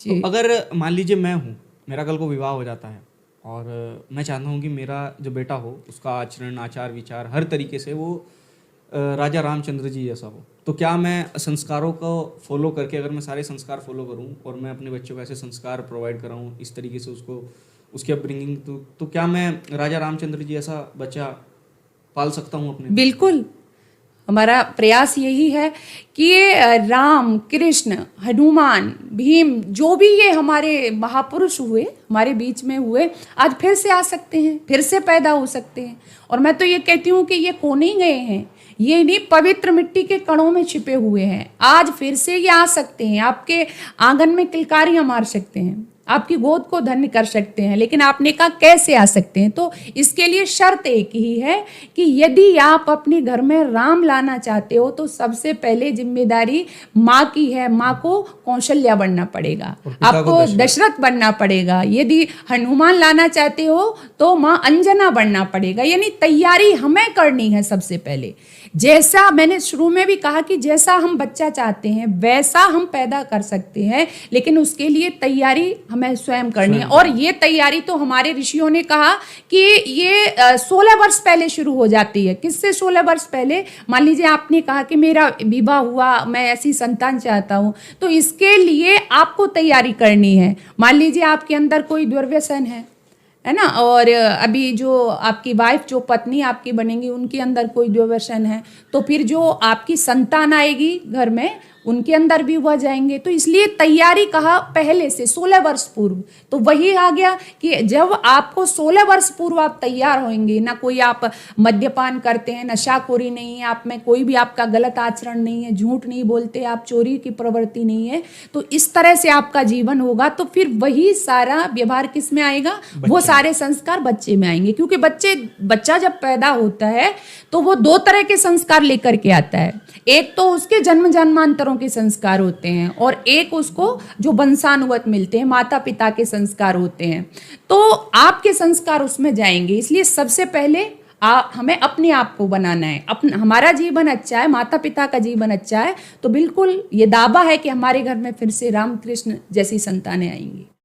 तो जी। अगर मान लीजिए मैं हूँ, मेरा कल को विवाह हो जाता है और मैं चाहता हूँ कि मेरा जो बेटा हो उसका आचरण, आचार विचार हर तरीके से वो राजा रामचंद्र जी जैसा हो, तो क्या मैं संस्कारों को फॉलो करके, अगर मैं सारे संस्कार फॉलो करूँ और मैं अपने बच्चों को ऐसे संस्कार प्रोवाइड कराऊँ इस तरीके से उसको, उसकी अपब्रिंगिंग, तो क्या मैं राजा रामचंद्र जी ऐसा बच्चा पाल सकता हूँ अपने? बिल्कुल, हमारा प्रयास यही है कि ये राम, कृष्ण, हनुमान, भीम, जो भी ये हमारे महापुरुष हुए, हमारे बीच में हुए, आज फिर से आ सकते हैं, फिर से पैदा हो सकते हैं। और मैं तो ये कहती हूँ कि ये खो नहीं गए हैं, ये नहीं पवित्र मिट्टी के कणों में छिपे हुए हैं, आज फिर से ये आ सकते हैं, आपके आंगन में किलकारियां मार सकते हैं, आपकी गोद को धन्य कर सकते हैं। लेकिन आपने कहा कैसे आ सकते हैं, तो इसके लिए शर्त एक ही है कि यदि आप अपने घर में राम लाना चाहते हो तो सबसे पहले जिम्मेदारी माँ की है। माँ को कौशल्या बनना पड़ेगा, और पिता को आपको दशरथ बनना पड़ेगा। यदि हनुमान लाना चाहते हो तो माँ अंजना बनना पड़ेगा। यानी तैयारी हमें करनी है सबसे पहले। जैसा मैंने शुरू में भी कहा कि जैसा हम बच्चा चाहते हैं वैसा हम पैदा कर सकते हैं, लेकिन उसके लिए तैयारी हमें स्वयं करनी है। और ये तैयारी तो हमारे ऋषियों ने कहा कि ये 16 वर्ष पहले शुरू हो जाती है। किससे 16 वर्ष पहले? मान लीजिए आपने कहा कि मेरा विवाह हुआ, मैं ऐसी संतान चाहता हूं, तो इसके लिए आपको तैयारी करनी है। मान लीजिए आपके अंदर कोई दुर्व्यसन है ना, और अभी जो आपकी वाइफ, जो पत्नी आपकी बनेंगी, उनके अंदर कोई दुर्व्यसन है, तो फिर जो आपकी संतान आएगी घर में उनके अंदर भी हुआ जाएंगे। तो इसलिए तैयारी कहा पहले से 16 वर्ष पूर्व। तो वही आ गया कि जब आपको 16 वर्ष पूर्व आप तैयार होंगे, ना कोई आप मद्यपान करते हैं, नशाखोरी नहीं है आप में, कोई भी आपका गलत आचरण नहीं है, झूठ नहीं बोलते, आप चोरी की प्रवृत्ति नहीं है, तो इस तरह से आपका जीवन होगा, तो फिर वही सारा व्यवहार किस में आएगा? वो सारे संस्कार बच्चे में आएंगे। क्योंकि बच्चा जब पैदा होता है तो वो दो तरह के संस्कार लेकर के आता है। एक तो उसके जन्म जन्मांतरों के संस्कार होते हैं और एक उसको जो वंशानुगत मिलते हैं, माता पिता के संस्कार होते हैं। तो आपके संस्कार उसमें जाएंगे। इसलिए सबसे पहले हमें अपने आप को बनाना है। हमारा जीवन अच्छा है, माता पिता का जीवन अच्छा है, तो बिल्कुल ये दावा है कि हमारे घर में फिर से राम कृष्ण जैसी संतानें आएंगी।